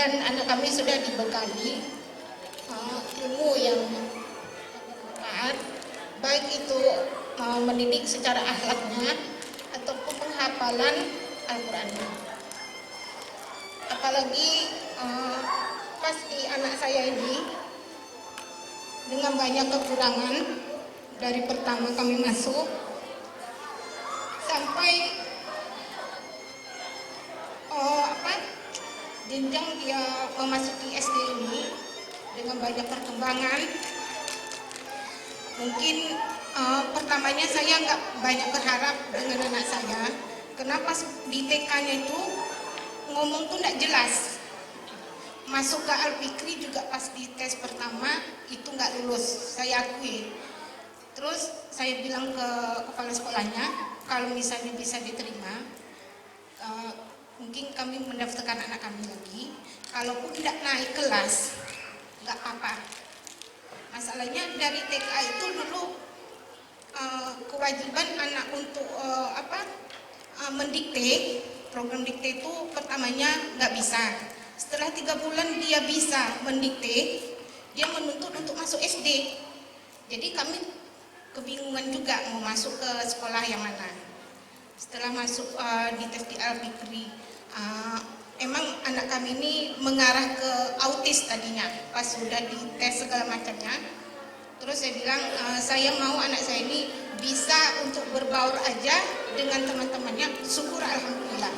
dan anak kami sudah dibekali ilmu yang bermanfaat, baik itu mendidik secara akhlaknya ataupun penghafalan Al-Qur'annya. Apalagi pasti anak saya ini dengan banyak kekurangan dari pertama kami masuk sampai jenjang dia memasuki SD ini dengan banyak perkembangan. Mungkin pertamanya saya nggak banyak berharap dengan anak saya, kenapa di TK-nya itu ngomong tuh nggak jelas. Masuk ke Al-Fikri juga pas di tes pertama itu nggak lulus, saya akui. Terus saya bilang ke kepala sekolahnya, kalau misalnya bisa diterima, mungkin kami mendaftarkan anak kami lagi. Kalaupun tidak naik kelas, nggak apa-apa. Masalahnya dari TK itu dulu kewajiban anak untuk mendikte, program dikte itu pertamanya nggak bisa. Setelah 3 bulan dia bisa mendikte, dia menuntut untuk masuk SD. Jadi kami kebingungan juga mau masuk ke sekolah yang mana. Setelah masuk di tes di Al-Fikri, emang anak kami ini mengarah ke autis tadinya. Pas sudah dites segala macamnya, terus saya bilang saya mau anak saya ini bisa untuk berbaur aja dengan teman-temannya. Syukur alhamdulillah,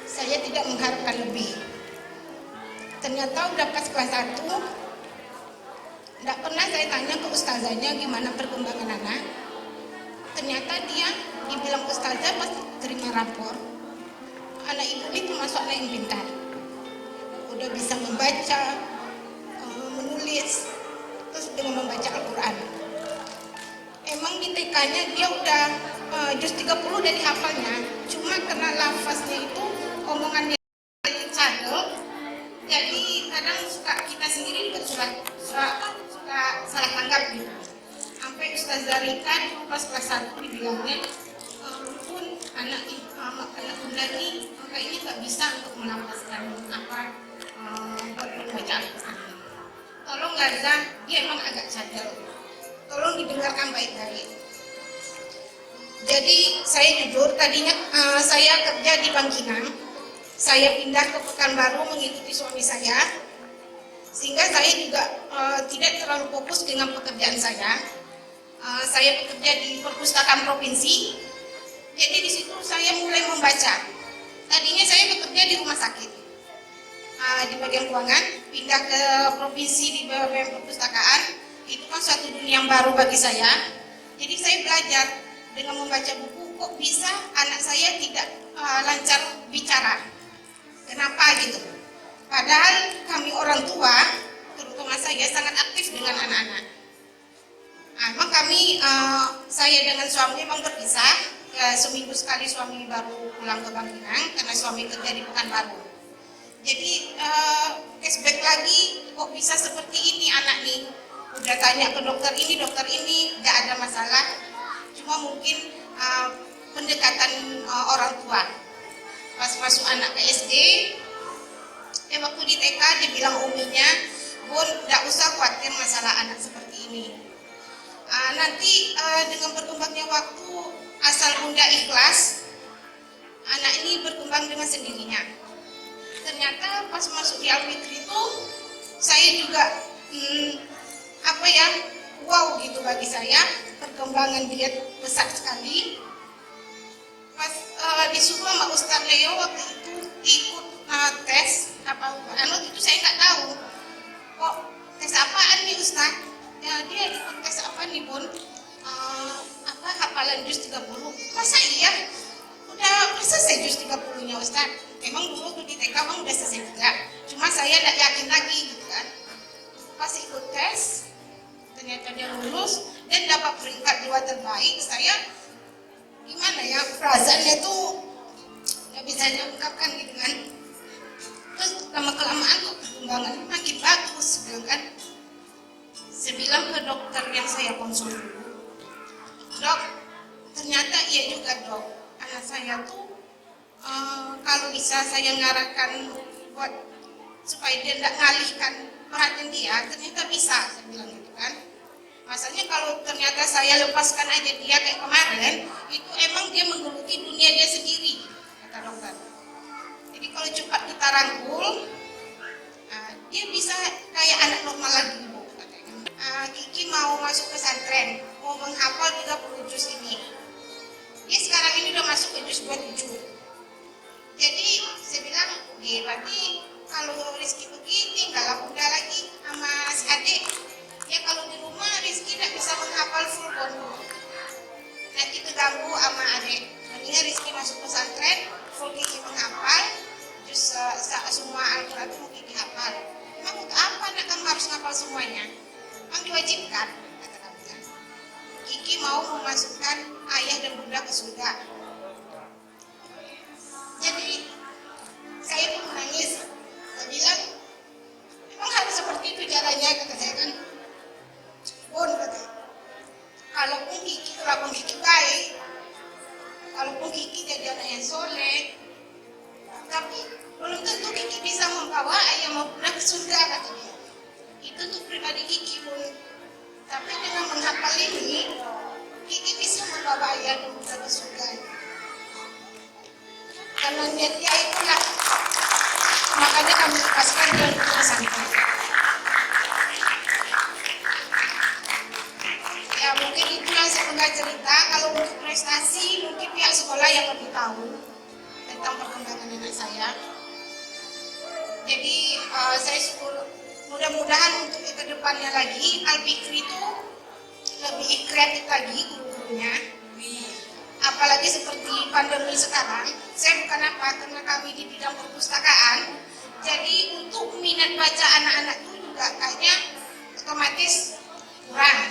saya tidak mengharapkan lebih. Ternyata udah pas kelas 1, tidak pernah saya tanya ke ustazahnya gimana perkembangan anak. Ternyata dia dibilang ustazah pas terima rapor, anak ibu ini termasuk anak yang pintar, udah bisa membaca, menulis, terus dengan membaca Al-Quran. Emang di TK-nya dia udah juz 30 dari hafalnya, cuma karena lafaznya itu omongannya cadel, jadi kadang suka kita sendiri juga suka salah tanggap gitu. Sampai Ustazah Rika pas kelas 1 dibilangnya, pun anak bunda ini kayaknya nggak bisa untuk melafazkan membaca Al-Quran. Tolong Gaza, dia emang agak cadel, tolong didengarkan baik-baik. Jadi saya jujur, tadinya saya kerja di Bangkinang, saya pindah ke Pekanbaru mengikuti suami saya, sehingga saya juga tidak terlalu fokus dengan pekerjaan saya. Saya bekerja di perpustakaan provinsi, jadi di situ saya mulai membaca. Tadinya saya bekerja di rumah sakit, di bagian keuangan, pindah ke provinsi di bagian perpustakaan. Itu kan suatu dunia yang baru bagi saya. Jadi saya belajar dengan membaca buku, kok bisa anak saya tidak lancar bicara. Kenapa gitu? Padahal kami orang tua, terutama saya, sangat aktif dengan anak-anak. Emang kami, saya dengan suami memang berpisah. Seminggu sekali suami baru pulang ke Bangkinang karena suami kerja di Pekanbaru. Jadi cashback lagi, kok bisa seperti ini anak nih? Udah tanya ke dokter ini, nggak ada masalah. Cuma mungkin pendekatan orang tua. Pas masuk anak ke SD, waktu di TK dia bilang uminya, Bun, nggak usah khawatir masalah anak seperti ini. Nanti dengan berkembangnya waktu, asal bunda ikhlas, anak ini berkembang dengan sendirinya. Ternyata pas masuk di Al-Fikri itu, saya juga wow gitu bagi saya, perkembangan dia besar sekali. Pas disuruh sama Ustaz Leo waktu itu ikut tes itu saya nggak tahu. Kok tes apaan nih Ustaz? Ya, dia ikut tes apa nih Bun? Hafalan juz 30. Masa iya? Udah selesai juz 30-nya Ustaz. Emang dulu tuh di TK udah selesai juga. Cuma saya tidak yakin lagi gitu kan. Pas ikut tes, ternyata dia lulus dan dapat peringkat 2 terbaik. Saya gimana ya, perasaannya tuh nggak bisa diungkapkan gitu kan. Terus lama-kelamaan kok perkembangannya makin bagus gitu kan. Saya bilang ke dokter yang saya konsul dulu, Dok, ternyata iya juga dok, anak saya tuh kalau bisa saya ngarahkan buat supaya dia tidak ngalihkan perhatian dia, ternyata bisa, saya bilang gitu kan. Masanya kalau ternyata saya lepaskan aja dia kayak kemarin, itu emang dia menggeluti dunia dia sendiri, kata dokter. Jadi kalau cepat kita rangkul, dia bisa kayak anak normal lagi, Bu, katanya. Kiki mau masuk pesantren, mau menghafal 30 juz ini. Dia sekarang ini udah masuk ke juz 27. Jadi saya bilang, berarti kalau Rizky pergi tinggallah Bunda lagi sama si adik. Ya kalau di rumah Rizky tidak bisa menghafal full bondo, nanti terganggu sama adik. Mendingan Rizky masuk pesantren, full Kiki menghafal, terus semua Al-Quran itu Kiki hafal. Emang untuk apa anak kamu harus menghafal semuanya? Emang diwajibkan, kata kami kan. Kiki mau memasukkan ayah dan bunda ke surga. Jadi saya pun menangis. Saya bilang, emang harus seperti itu caranya, kata saya kan. Bun, kata, kalaupun Kiki kelakuan Kiki baik, kalaupun Kiki jadi anak yang soleh, tapi belum tentu Kiki bisa membawa ayah mau pulang ke surga, kata dia. Itu untuk pribadi Kiki, Bun. Tapi dengan menghafal ini, Kiki bisa membawa ayah dan bunda ke surga. Karena niat dia itulah, makanya kami lepaskan dia untuk pesantren. Ya mungkin itulah sepenggal cerita. Kalau untuk prestasi, mungkin pihak sekolah yang lebih tahu tentang perkembangan anak saya. Jadi saya syukur, mudah-mudahan untuk ke depannya lagi Al-Fikri itu lebih kreatif lagi guru-gurunya. Apalagi seperti pandemi sekarang, saya bukan apa, karena kami di bidang perpustakaan, jadi untuk minat baca anak-anak itu juga kayaknya otomatis kurang.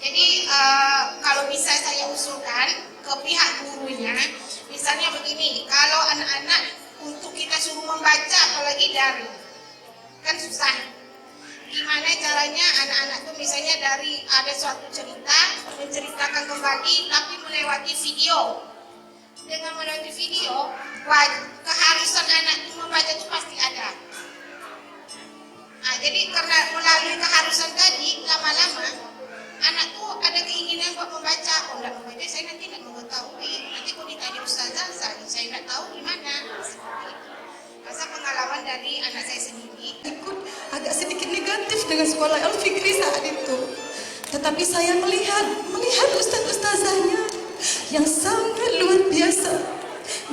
Jadi kalau bisa saya usulkan ke pihak gurunya, misalnya begini, kalau anak-anak untuk kita suruh membaca apalagi daring, kan susah. Gimana caranya anak-anak itu misalnya dari ada suatu cerita menceritakan kembali tapi melewati video. Dengan melewati video, keharusan anak itu membaca itu pasti ada. Nah, jadi karena melalui keharusan tadi lama-lama anak tuh ada keinginan buat membaca. Kalau tidak membaca saya nanti tidak mengetahui. Nanti kalau ditanya ustazah saya tidak tahu gimana. Masa pengalaman dari anak saya sendiri ikut agak sedikit negatif dengan sekolah Al-Fikri saat itu, tetapi saya melihat ustaz-ustazahnya yang sangat luar biasa.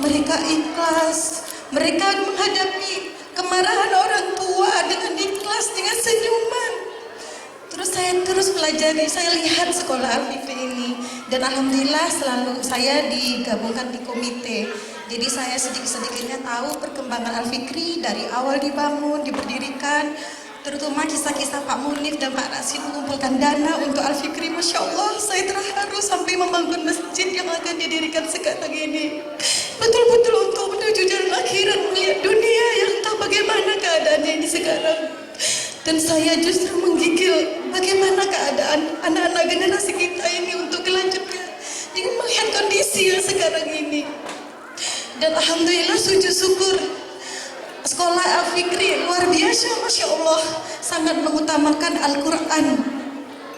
Mereka ikhlas, mereka menghadapi kemarahan orang tua dengan ikhlas, dengan senyuman. Terus saya terus pelajari, saya lihat sekolah Al-Fikri ini, dan alhamdulillah selalu saya digabungkan di komite. Jadi saya sedikit-sedikitnya tahu perkembangan Al-Fikri dari awal dibangun, diberdirikan, terutama kisah-kisah Pak Munif dan Pak Rasid mengumpulkan dana untuk Al-Fikri. Masya Allah, saya terharu sampai membangun masjid yang akan didirikan sekarang ini. Betul-betul untuk menuju jalan akhirat, melihat dunia yang entah bagaimana keadaannya ini sekarang. Dan saya justru menggigil bagaimana keadaan anak-anak generasi kita ini untuk kelanjutnya dengan melihat kondisi yang sekarang ini. Dan alhamdulillah sujud syukur sekolah Al-Fikri luar biasa, Masya Allah, sangat mengutamakan Al-Quran.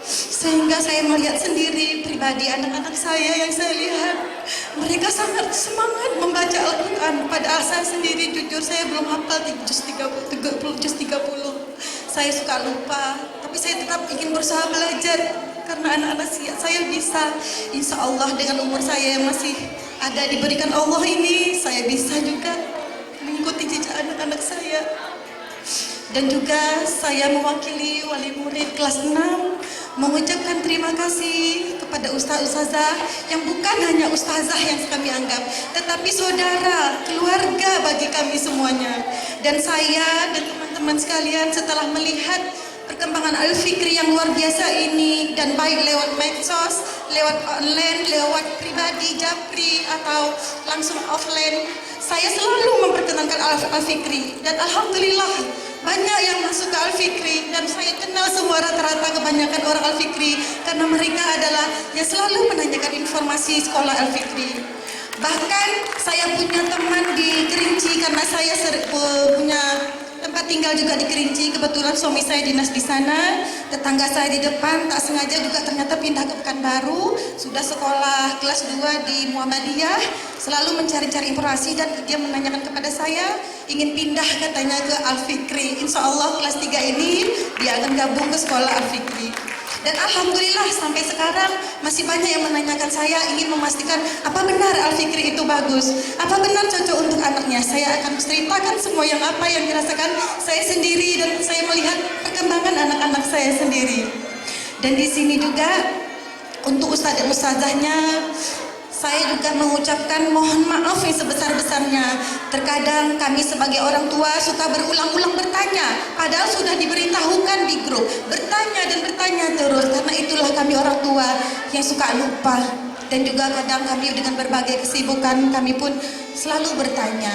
Sehingga saya melihat sendiri pribadi anak-anak saya yang saya lihat, mereka sangat semangat membaca Al-Quran. Padahal saya sendiri jujur saya belum hafal juz 30. Saya suka lupa, tapi saya tetap ingin berusaha belajar karena anak-anak saya bisa. Insya Allah dengan umur saya yang masih ada diberikan Allah ini, saya bisa juga mengikuti jejak anak-anak saya. Dan juga saya mewakili wali murid kelas 6 mengucapkan terima kasih kepada ustaz-ustazah yang bukan hanya ustazah yang kami anggap, tetapi saudara, keluarga bagi kami semuanya. Dan saya dan teman-teman sekalian setelah melihat perkembangan Al-Fikri yang luar biasa ini, dan baik lewat medsos, lewat online, lewat pribadi, japri, atau langsung offline, saya selalu memperkenalkan Al-Fikri. Dan alhamdulillah banyak yang masuk ke Al-Fikri, dan saya kenal semua rata-rata kebanyakan orang Al-Fikri karena mereka adalah yang selalu menanyakan informasi sekolah Al-Fikri. Bahkan saya punya teman di Kerinci karena saya punya tempat tinggal juga di Kerinci. Kebetulan suami saya dinas di sana. Tetangga saya di depan tak sengaja juga ternyata pindah ke Pekanbaru. Sudah sekolah kelas 2 di Muhammadiyah. Selalu mencari-cari informasi dan dia menanyakan kepada saya ingin pindah katanya ke Al Fikri. Insya Allah kelas 3 ini dia akan gabung ke sekolah Al Fikri. Dan alhamdulillah sampai sekarang masih banyak yang menanyakan saya ingin memastikan apa benar Al Fikri itu bagus, apa benar cocok untuk anaknya. Saya akan ceritakan semua yang apa yang dirasakan saya sendiri dan saya melihat perkembangan anak-anak saya sendiri. Dan di sini juga untuk ustadz dan ustazahnya saya juga mengucapkan mohon maaf yang sebesar-besarnya. Terkadang kami sebagai orang tua suka berulang-ulang bertanya, padahal sudah diberitahukan di grup. Bertanya dan bertanya terus, karena itulah kami orang tua yang suka lupa. Dan juga kadang kami dengan berbagai kesibukan, kami pun selalu bertanya.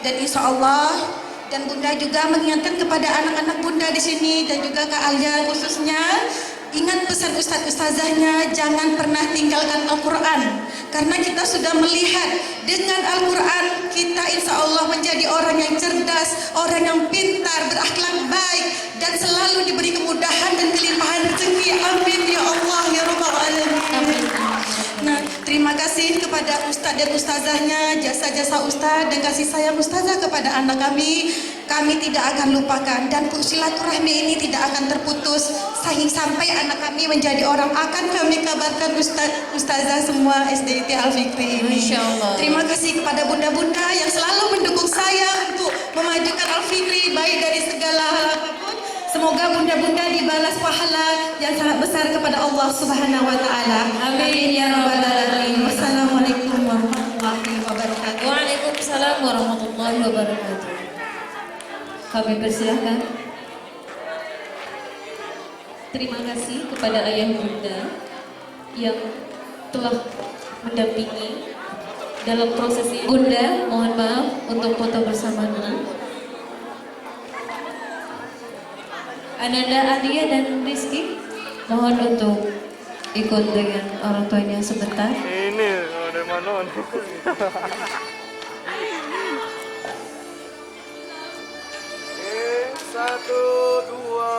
Dan insya Allah, dan Bunda juga mengingatkan kepada anak-anak Bunda di sini dan juga Kak Alia khususnya, ingat pesan ustadz-ustazahnya, jangan pernah tinggalkan Al-Quran. Karena kita sudah melihat dengan Al-Quran kita insya Allah menjadi orang yang cerdas, orang yang pintar, berakhlak baik, dan selalu diberi kemudahan dan kelimpahan rezeki. Amin ya Allah ya Rabbal Alamin. Nah, terima kasih kepada ustadz dan ustazahnya, jasa-jasa ustadz dan kasih sayang ustazah kepada anak kami. Kami tidak akan lupakan dan silaturahmi ini tidak akan terputus sampai anak kami menjadi orang. Akan kami kabarkan ustazah semua SDIT Al Fikri ini. Terima kasih kepada bunda-bunda yang selalu mendukung saya untuk memajukan Al Fikri baik dari segala hal apapun. Semoga bunda-bunda dibalas pahala yang sangat besar kepada Allah Subhanahu wa taala. Amin ya rabbal alamin. Wassalamualaikum warahmatullahi wabarakatuh. Waalaikumsalam warahmatullahi wabarakatuh. Kami persilahkan. Terima kasih kepada ayah bunda yang telah mendampingi dalam proses ini. Bunda, mohon maaf untuk foto bersamanya. Ananda, Adia, dan Rizky, mohon untuk ikut dengan orang tuanya sebentar. Ini ada mana? Satu, dua.